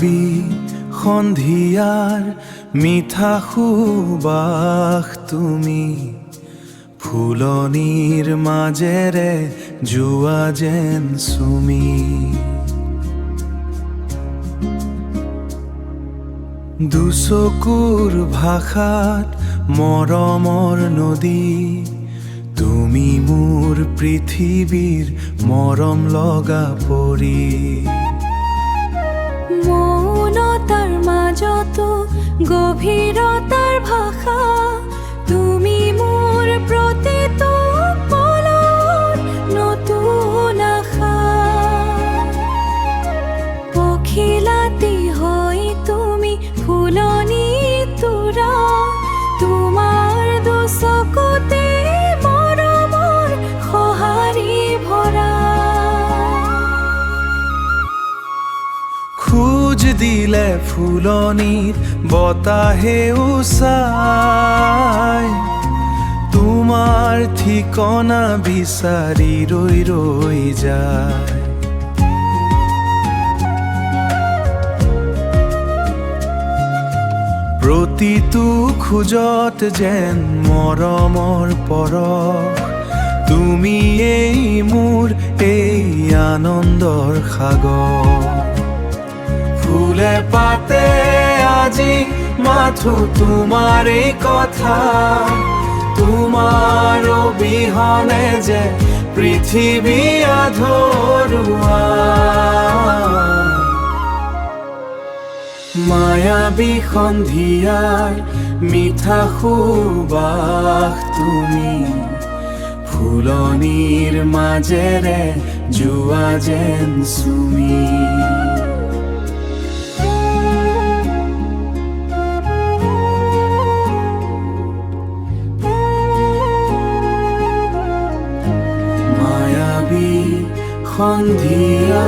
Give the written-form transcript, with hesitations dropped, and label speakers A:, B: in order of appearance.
A: মায়াবী সন্ধিয়াৰ মিঠা সুবাস তুমি, ফুলনিৰ মাজেৰে যোৱা যেন চুমি। দুচকুৰ ভাষাত মৰমৰ নদী, তুমি মোৰ পৃথিৱীৰ মৰম লগা পৰী।
B: মৌনতাৰ মাজতো গভীৰতাৰ ভাষা, তুমি মোৰ প্ৰতিটো পলৰ নতুন আশা। পখিলাতি হৈ তুমি ফুলনি তোৰা, তোমাৰ দুচকুতে মৰমৰ সঁহাৰি ভৰা।
A: খোজ দিলে ফুলনিত বতাহেও চাই, তোমাৰ ঠিকনা বিচাৰি ৰৈ ৰৈ যায়। প্ৰতিটো খোজত যেন মৰমৰ পৰশ, তুমিয়েই মোৰ এই আনন্দৰ সাগৰ। ফুলে পাতে আজি মাথো তোমাৰেই কথা, তোমাৰ অবিহনে যে পৃথিৱী আধৰুৱা। মায়াবী সন্ধিয়াৰ মিঠা সুবাস তুমি, ফুলনিৰ মাজেৰে যোৱা যেন চুমি। মায়াবী সন্ধিয়া